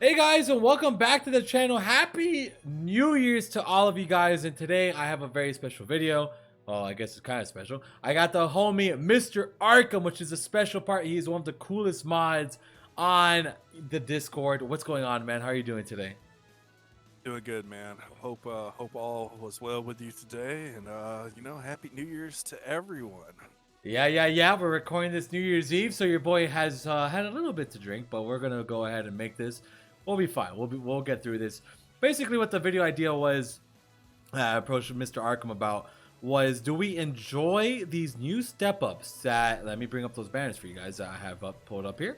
Hey guys, and welcome back to the channel. Happy New Year's to all of you guys. And today I have a very special video. Well, I guess it's kind of special. I got the homie Mr. Arkham, which is a special part. He's one of the coolest mods on the Discord. What's going on, man? How are you doing today? Doing good, man. Hope all was well with you today, and happy New Year's to everyone. Yeah. We're recording this New Year's Eve, so your boy has had a little bit to drink, but we're gonna go ahead and make this. We'll be fine. We'll get through this. Basically, what the video idea was, approached Mr. Arkham about was, do we enjoy these new step ups that, let me bring up those banners for you guys that I have pulled up here.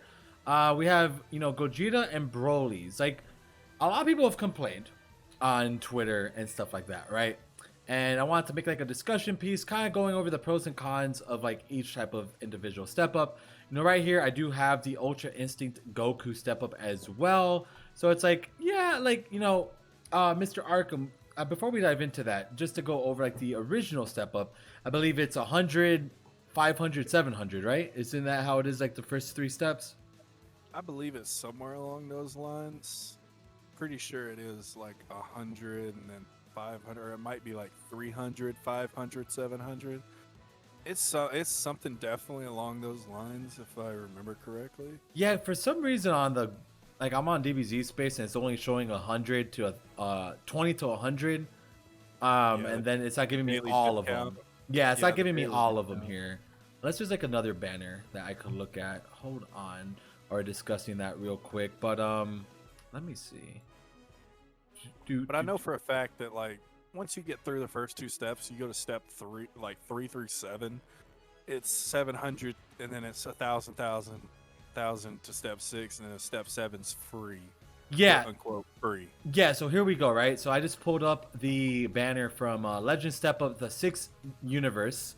We have, Gogeta and Broly's. Like, a lot of people have complained on Twitter and stuff like that, right? And I wanted to make like a discussion piece, kind of going over the pros and cons of like each type of individual step up. Right here I do have the Ultra Instinct Goku step up as well. So it's like, yeah, like, Mr. Arkham, before we dive into that, just to go over like the original step up, I believe it's 100, 500, 700, right? Isn't that how it is, like the first three steps? I believe it's somewhere along those lines. Pretty sure it is like 100 and then 500, or it might be like 300, 500, 700. It's something definitely along those lines, if I remember correctly. Yeah, for some reason on the, like, I'm on DBZ space and it's only showing 100 to 20 to 100. Yeah, And then it's not giving me daily all dip of count. them. Yeah, it's Yeah, not the giving me daily all dip of them count. here. Unless there's like another banner that I could look at. Hold on. Or discussing that real quick. But let me see. But I know for a fact that like once you get through the first two steps, you go to step three, like 3 through 7. It's 700, and then it's 1,000 to step 6, and then step 7's free, Yeah, quote unquote free. yeah, so here we go, right? So I just pulled up the banner from Legend Step Up the 6th universe,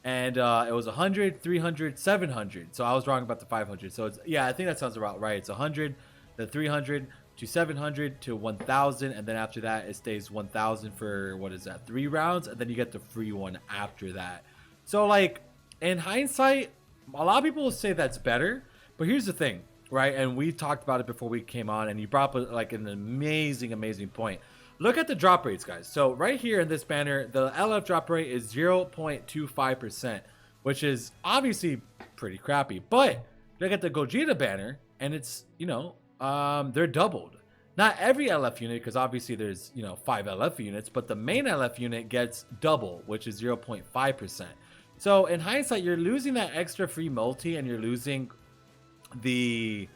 and it was 100, 300, 700. So I was wrong about the 500. So it's, yeah, I think that sounds about right. It's 100, then 300 to 700 to 1,000, and then after that it stays 1,000 for, what is that, 3 rounds, and then you get the free one after that. So like, in hindsight, a lot of people will say that's better, but here's the thing, right? And we talked about it before we came on, and you brought up like an amazing point. Look at the drop rates, guys. So right here in this banner, the LF drop rate is 0.25%, which is obviously pretty crappy. But look at the Gogeta banner, and it's, they're doubled. Not every LF unit, because obviously there's, 5 LF units, but the main LF unit gets double, which is 0.5%. So in hindsight, you're losing that extra free multi, and you're losing the,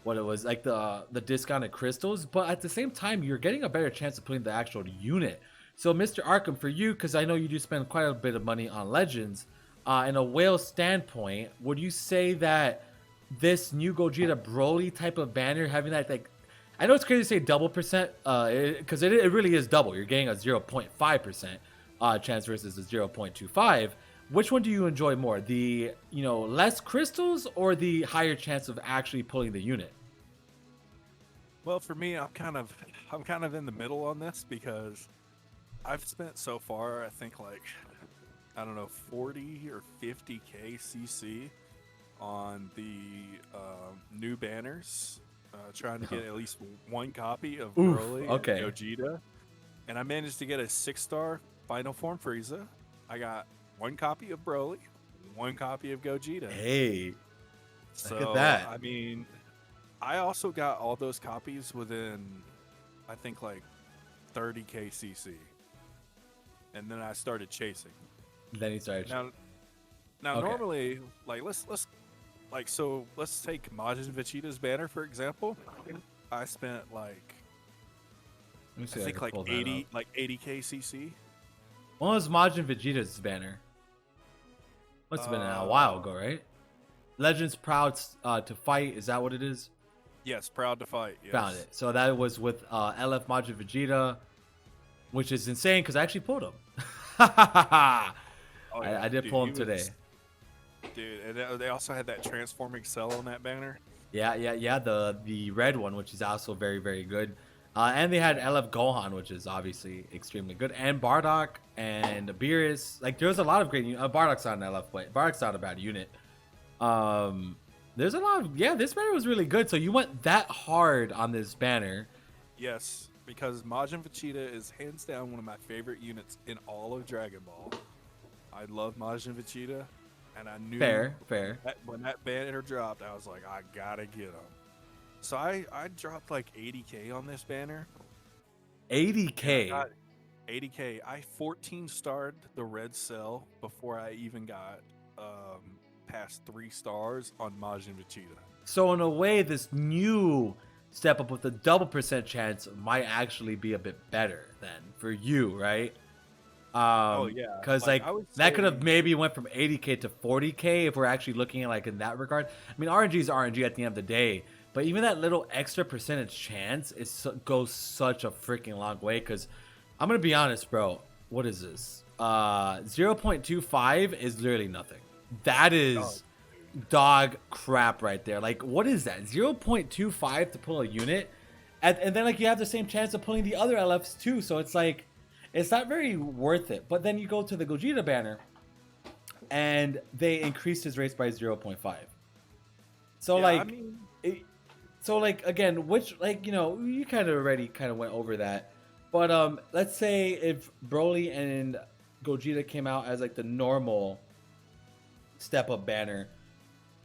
what it was like, the discounted crystals, but at the same time you're getting a better chance of putting the actual unit. So Mr. Arkham, for you, because I know you do spend quite a bit of money on Legends, in a whale standpoint, would you say that this new Gogeta Broly type of banner, having that, like, I know it's crazy to say double percent, because it really is double. You're getting a 0.5% chance versus a 0.25. Which one do you enjoy more? The, less crystals, or the higher chance of actually pulling the unit? Well, for me, I'm kind of in the middle on this because I've spent so far, I think like I don't know, 40 or 50k CC on the new banners, trying to get at least one copy of Oof, Broly okay. and Gogeta, and I managed to get a 6-star Final Form Frieza. I got one copy of Broly, one copy of Gogeta. Hey, So, look at that. I mean, I also got all those copies within, I think, like 30k CC, and then I started chasing. Then he started. Now, Okay. normally, like let's take Majin Vegeta's banner for example. I spent like Let me I see if I think can like pull that 80 up. like 80k CC. When was Majin Vegeta's banner? Must have been a while ago, right? Legends Proud to Fight. Is that what it is? Yes, proud to fight. Yes. Found it. So that was with LF Majin Vegeta, which is insane because I actually pulled him. Oh yeah, I did dude, pull he him today. Dude, and they also had that transforming cell on that banner. Yeah. The red one, which is also very good. And they had LF Gohan, which is obviously extremely good, and Bardock and Beerus. Like, there was a lot of great. Bardock's not an LF play. Bardock's not a bad unit. There's a lot of, yeah, this banner was really good. So you went that hard on this banner. Yes, because Majin Vegeta is hands down one of my favorite units in all of Dragon Ball. I love Majin Vegeta, and I knew Fair, fair. that when that banner dropped, I was like, I gotta get him. So I dropped like 80k on this banner. And I 80K. got 80k. I 14 starred the red cell before I even got past 3 stars on Majin Vegeta. So in a way, this new step up with the double percent chance might actually be a bit better then for you, right? Oh yeah, Because like like I would that could say, have maybe went from 80K to 40K if we're actually looking at like in that regard. I mean, RNG is RNG at the end of the day, but even that little extra percentage chance goes such a freaking long way. Because I'm gonna be honest, bro. What is this? 0.25 is literally nothing. That oh, is dog crap right there. Like, what is that? 0.25 to pull a unit, and then like you have the same chance of pulling the other LFs too. So it's like, it's not very worth it. But then you go to the Gogeta banner, and they increased his race by 0.5. So yeah, I like, mean, so like again, which like you kind of already kind of went over that. But let's say if Broly and Gogeta came out as like the normal step up banner,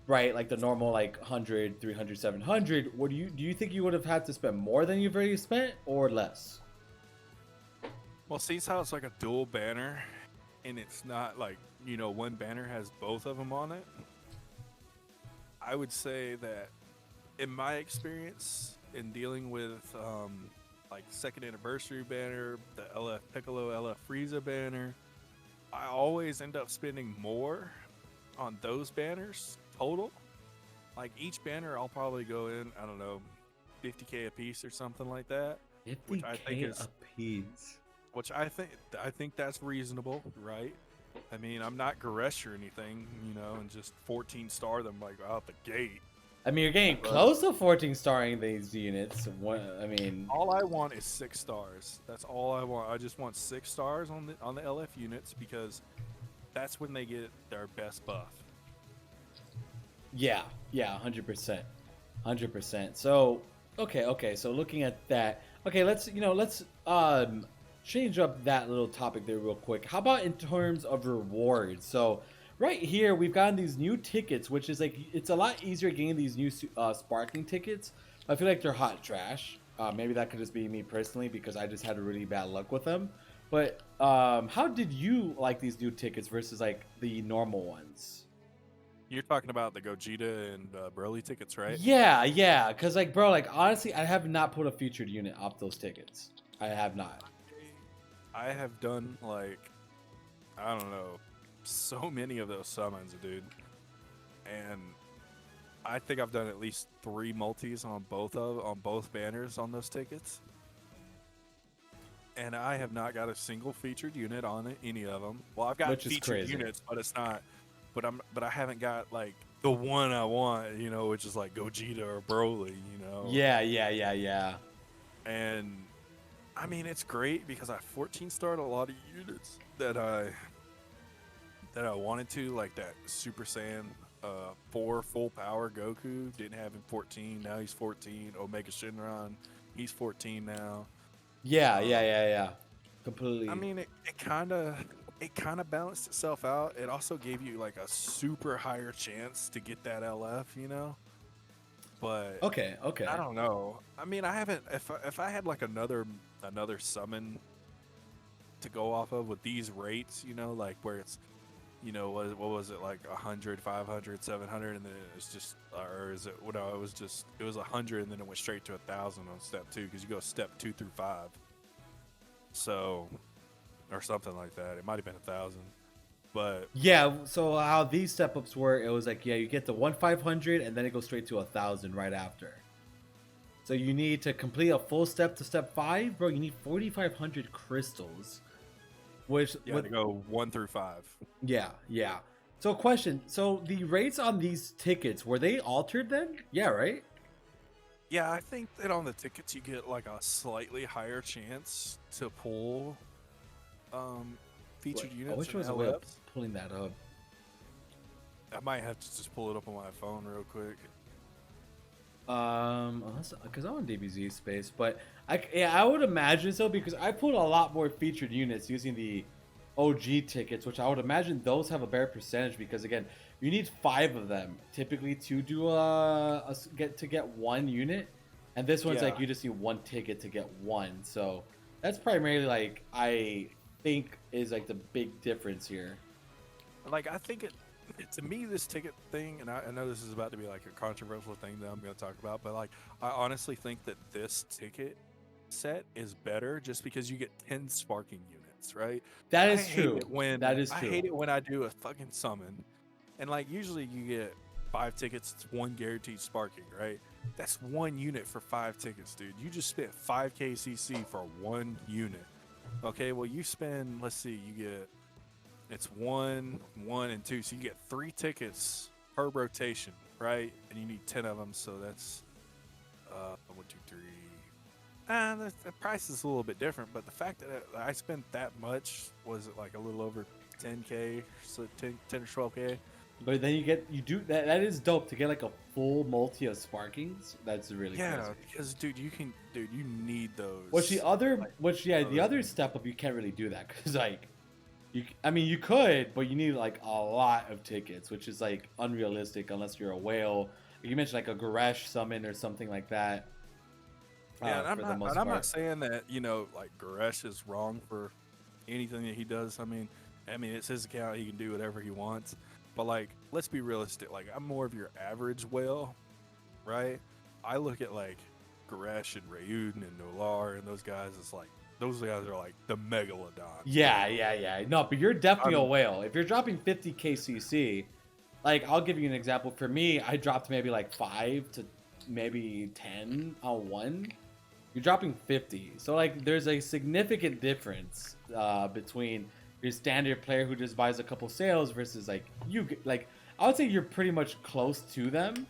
right? Like the normal like 100, 300, 700. What do you think you would have had to spend more than you've already spent or less? well, seeing how it's like a dual banner, and it's not like one banner has both of them on it. I would say that in my experience in dealing with like second anniversary banner, the LF Piccolo, LF Frieza banner, I always end up spending more on those banners total. Like each banner, I'll probably go in, I don't know, 50k a piece or something like that, which I think 50K is, a piece. which I think that's reasonable, right? I mean, I'm not Goresh or anything, and just 14 star them like out the gate. I mean, you're getting But close to 14 starring these units. I mean, all I want is 6 stars. That's all I want. I just want 6 stars on the LF units because that's when they get their best buff. yeah, 100%, 100%. So, okay. So looking at that, okay, let's change up that little topic there real quick. How about in terms of rewards? So right here we've gotten these new tickets, which is like it's a lot easier getting these new sparkling tickets. I feel like they're hot trash. Maybe that could just be me personally because I just had really bad luck with them. But how did you like these new tickets versus like the normal ones? You're talking about the Gogeta and Broly tickets, right? Yeah. Because like, bro, like honestly, I have not put a featured unit off those tickets. I have not. I have done like, I don't know, so many of those summons, dude. And I think I've done at least 3 multis on both banners on those tickets. And I have not got a single featured unit on any of them. Well, I've got Which is featured crazy. units, but it's not. But I haven't got like the one I want, which is like Gogeta or Broly, Yeah. And I mean, it's great because I 14 starred a lot of units that I wanted to, like that Super Saiyan 4 full power Goku. Didn't have him 14, now he's 14. Omega Shenron, he's 14 now. Yeah. Completely. I mean, it kind of balanced itself out. It also gave you like a super higher chance to get that LF. But Okay. I don't know. I mean, I haven't. If I had like another summon to go off of with these rates, like where it's, what was it, like 100, 500, 700, and then it's just, or is it? No, it was 100, and then it went straight to 1,000 on step 2 because you go step 2 through 5. So, or something like that. It might have been 1,000, but Yeah, so how these step ups were, it was like, yeah, you get the 1,500 and then it goes straight to 1,000 right after. So you need to complete a full step to step 5, bro. You need 4,500 crystals, which yeah, to go 1 through 5. yeah. So question, so the rates on these tickets were they altered then? Yeah, right. Yeah, I think that on the tickets you get like a slightly higher chance to pull featured Wait, units. I wish there and was a way of LFs. pulling that up. I might have to just pull it up on my phone real quick. Unless because I'm on DBZ space, but I would imagine so because I pulled a lot more featured units using the OG tickets, which I would imagine those have a better percentage because again, you need 5 of them typically to do get one unit, and this one's Yeah, like you just need 1 ticket to get one. So that's primarily like I think is like the big difference here. like I think to me this ticket thing, and I know this is about to be like a controversial thing that I'm going to talk about, but like I honestly think that this ticket set is better just because you get 10 sparking units, right? That I is hate true. it when That is I true. hate it when I do a fucking summon, and like usually you get 5 tickets, it's 1 guaranteed sparking, right? That's 1 unit for 5 tickets, dude. You just spent 5k CC for 1 unit. Okay, well you spend, let's see, you get, it's 1, 1, and 2, so you get 3 tickets per rotation, right? And you need 10 of them, so that's 1, 2, 3. The price is a little bit different, but the fact that I spent that much, was it like a little over 10k, so 10 or 12k? But then you do that. That is dope to get like a full multi of sparkings. That's really Yeah, crazy. because dude, you need those. The other step up you can't really do that because like I mean you could, but you need like a lot of tickets, which is like unrealistic unless you're a whale. You mentioned like a Goresh summon or something like that. Yeah, and For the most I'm part. not saying that like Goresh is wrong for anything that he does. I mean it's his account; he can do whatever he wants. But like, let's be realistic. Like, I'm more of your average whale, right? I look at like Goresh and Rayuden and Nolar and those guys. It's like those guys are like the megalodons. Yeah. No, but you're definitely a I'm whale. If you're dropping 50 KCC, like I'll give you an example. For me, I dropped maybe like 5 to maybe 10 on one. You're dropping 50, so like there's a significant difference between your standard player who just buys a couple sales versus like like I would say you're pretty much close to them.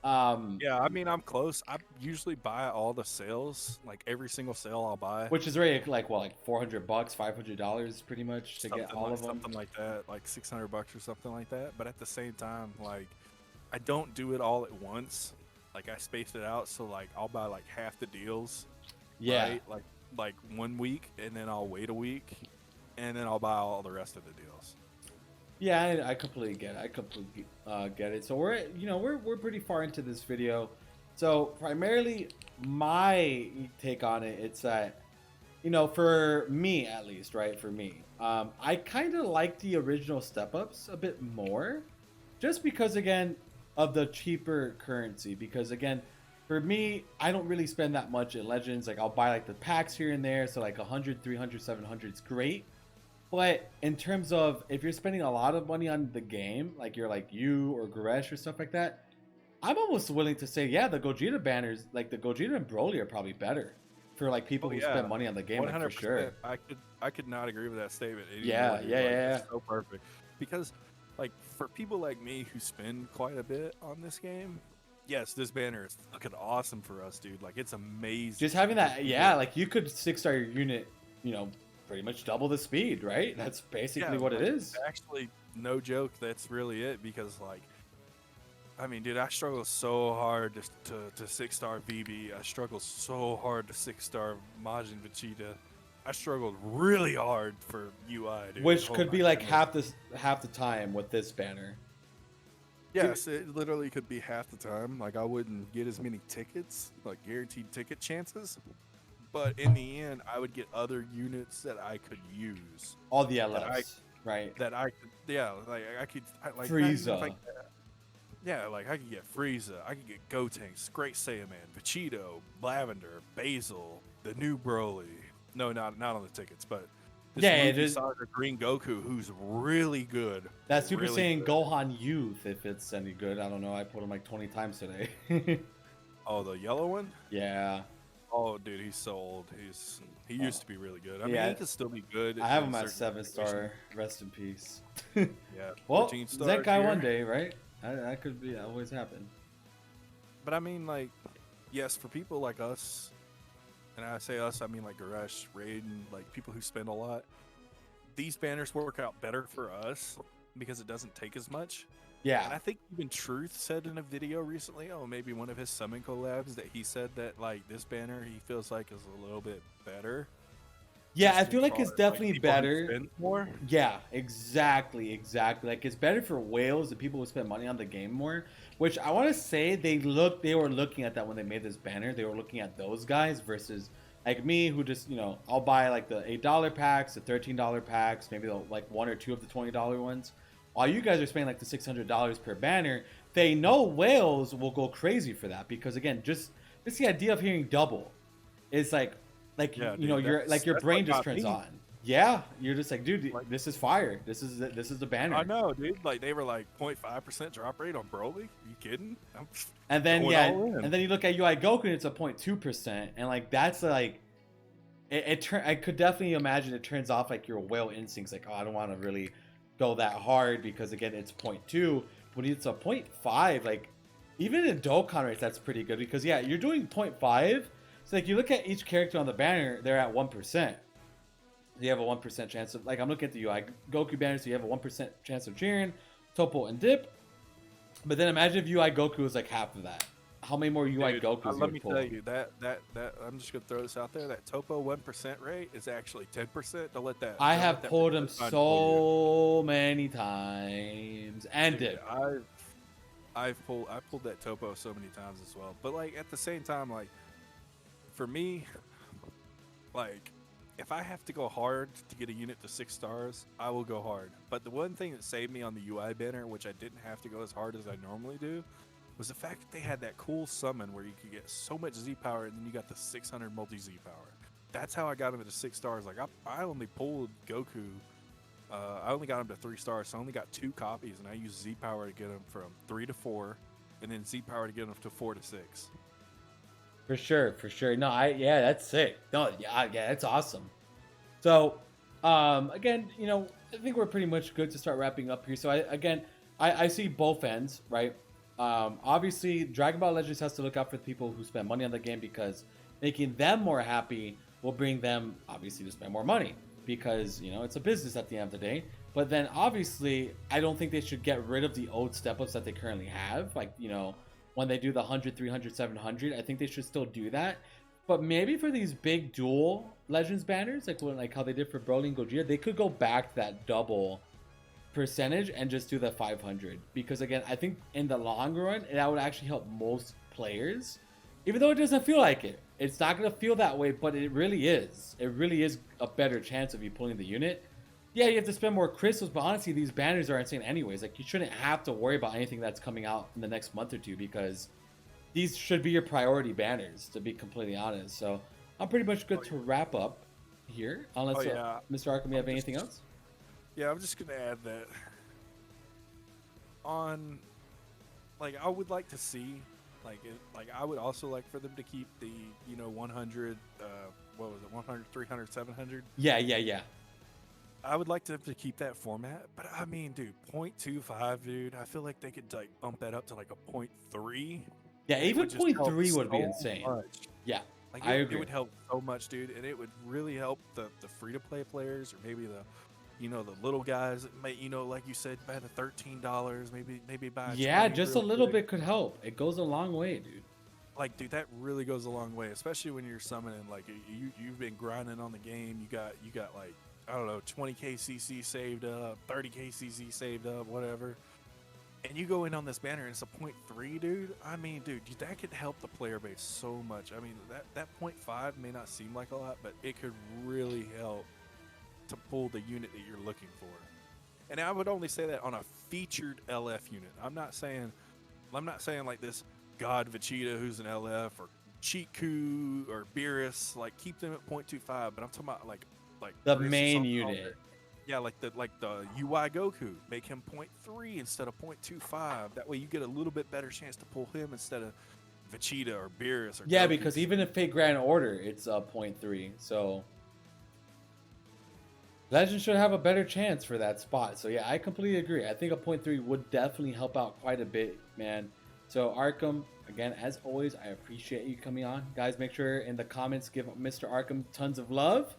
Um, Yeah, I mean I'm close. I usually buy all the sales, like every single sale I'll buy. which is really like what, like $400, $500 pretty much to get all of them. Something like that, like $600 or something like that. But at the same time, like I don't do it all at once. Like I space it out, so like I'll buy like half the deals, Yeah, right? Like 1 week, and then I'll wait a week, and then I'll buy all the rest of the deals. yeah, I completely get it. I completely get it. So we're pretty far into this video. So primarily, my take on it, it's that for me at least, right? For me, I kind of like the original step ups a bit more, just because again of the cheaper currency. Because again, for me, I don't really spend that much at Legends. Like I'll buy like the packs here and there, so like 100, 300, 700 is great. But in terms of if you're spending a lot of money on the game, like you're like you or Goresh or stuff like that, I'm almost willing to say, yeah, the Gogeta banners, like the Gogeta and Broly, are probably better for like people Oh who yeah, spend money on the game, like for 100%. sure. I could not agree with that statement anymore, Yeah, dude. yeah, Like yeah, it's yeah. so perfect because, like, for people like me who spend quite a bit on this game, yes, this banner is fucking awesome for us, dude. Like it's amazing. Just having because that, we yeah, get, like you could 6-star your unit, pretty much double the speed, right? That's yeah, basically what it like is. actually no joke, that's really it. Because like, I mean, dude, I struggle so hard to 6-star VB. I struggle so hard to 6-star Majin Vegeta. I struggled really hard for UI, dude. Which Oh could my be like goodness. half the time with this banner. Yes, it literally could be half the time. Like I wouldn't get as many tickets, like guaranteed ticket chances. But in the end, I would get other units that I could use. All the That I LFs, right? that I could, yeah, like I could, like not even if I, Frieza. yeah, like I could get Frieza, I could get Gotenks, Great Saiyaman, Vegito, Lavender, Basil, the new Broly. No, not on the tickets, but this Yeah, movie Saga Green Goku, who's really good. that Super Really Saiyan good. Gohan Youth, if it's any good. I don't know. I put him like 20 times today. Oh, the yellow one? Yeah. Oh, dude, he's so old. He used to be really good. I mean, Yeah. he could still be good. I have in him at certain 7-star. situations. Rest in peace. Yeah, Well, 14 stars Zenkai here. one day, right? That could be always happen. But I mean, like, yes, for people like us, and I say us, I mean like Goresh, Raiden, like people who spend a lot. These banners work out better for us because it doesn't take as much. Yeah. And I think even Truth said in a video recently, oh, maybe one of his summon collabs, that he said that like this banner he feels like is a little bit better, Yeah, just I as feel like far it's as like definitely people who better. spend more. Yeah, exactly, exactly. Like it's better for whales, the people who spend money on the game more. Which I want to say they were looking at that when they made this banner. They were looking at those guys versus like me, who just I'll buy like the $8 packs, the $13 packs, maybe like one or two of the $20 ones. While you guys are spending like the $600 per banner, they know whales will go crazy for that because again, just the idea of hearing double is like Yeah, dude, you're like your that's brain what just got turns me. on. Yeah, you're just like, dude, Like, this is fire. This is the I banner. know, dude. Like they were like 0.5% drop rate on Broly. You kidding? I'm And then going yeah, all in. and then you look at UI Goku and it's a 0.2%, and like that's like I could definitely imagine it turns off like your whale instincts. Like, oh, I don't want to really go that hard because again it's 0.2. When it's a 0.5, like even in Dokkan rates, that's pretty good because yeah, you're doing 0.5. So like you look at each character on the banner, they're at 1%. You have a 1% chance of, like, I'm looking at the UI Goku banner, so you have a 1% chance of cheering, Topo, and Dip. But then imagine if UI Goku was like half of that. How many more UI Dude, Gokus you let would me tell pull? you that I'm just gonna throw this out there. That Topo 1% rate is actually 10%. I Don't let have that pulled him sign fool you, so many times. And dude. Dip. I pulled that Topo so many times as well. But like at the same time, like for me, like if I have to go hard to get a unit to 6 stars, I will go hard. But the one thing that saved me on the UI banner, which I didn't have to go as hard as I normally do, was the fact that they had that cool summon where you could get so much Z power and then you got the 600 multi Z power. That's how I got him to 6 stars. Like I only pulled Goku. I only got him to 3 stars, so I only got 2 copies, and I used Z power to get him from 3 to 4, and then Z power to get him to 4 to 6. For sure, for sure. No, yeah, that's sick. No, yeah, that's awesome. So, again, I think we're pretty much good to start wrapping up here. So, I see both ends, right? Obviously, Dragon Ball Legends has to look out for the people who spend money on the game because making them more happy will bring them, obviously, to spend more money because, it's a business at the end of the day. But then, obviously, I don't think they should get rid of the old step ups that they currently have. Like, when they do the 100, 300, 700, I think they should still do that. But maybe for these big dual Legends banners, like how they did for Broly and Gogeta, they could go back to that double percentage and just do the 500. Because again, I think in the long run, that would actually help most players. Even though it doesn't feel like it. It's not going to feel that way, but it really is. It really is a better chance of you pulling the unit. Yeah, you have to spend more crystals, but honestly, these banners are insane anyways. Like, you shouldn't have to worry about anything that's coming out in the next month or two because these should be your priority banners, to be completely honest. So I'm pretty much good to wrap up here, unless Oh yeah, Mr. Arkham, you have I'm anything just else? yeah, I'm just gonna add that on like I would like to see like I would also like for them to keep the 100 what was it 100 300 700. Yeah, yeah, yeah. I would like them to keep that format, but I mean, dude, 0.25, dude. I feel like they could like bump that up to like a 0.3, Yeah, and it even would just point help three would be so insane. much. Yeah, Like I it agree. would help so much, dude, and it would really help the free to play players, or maybe the little guys that may like you said buy the $13, maybe buy Yeah, 20 just a real little quick. bit could help. It goes a long way, dude. Like, dude, that really goes a long way, especially when you're summoning. Like, you've been grinding on the game. You got like I don't know 20k CC saved up, 30k CC saved up, whatever. And you go in on this banner and it's a 0.3, dude. I mean, dude, that could help the player base so much. I mean, that 0.5 may not seem like a lot, but it could really help to pull the unit that you're looking for. And I would only say that on a featured LF unit. I'm not saying like this God Vegeta who's an LF or Chiku or Beerus. Like keep them at 0.25, but I'm talking about like The Chris or main something on unit. there. Yeah, like the UI Goku, make him 0.3 instead of 0.25. That way you get a little bit better chance to pull him instead of Vegeta or Beerus or Yeah, Goku. because even if Fate Grand Order, it's a 0.3. So Legend should have a better chance for that spot. So yeah, I completely agree. I think a 0.3 would definitely help out quite a bit, man. So Arkham, again, as always, I appreciate you coming on. Guys, make sure in the comments give Mr. Arkham tons of love.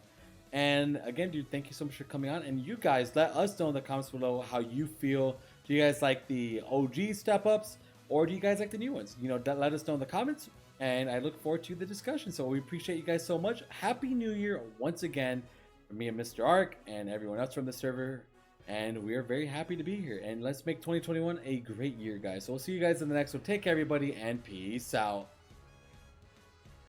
And again, dude, thank you so much for coming on. And you guys, let us know in the comments below how you feel Do you guys like the OG step ups, or do you guys like the new ones? You know, let us know in the comments, and I look forward to the discussion. So we appreciate you guys so much. Happy New Year once again from me and Mr. Ark and everyone else from the server. And we are very happy to be here. And let's make 2021 a great year, guys. So we'll see you guys in the next one. Take care, everybody, and peace out.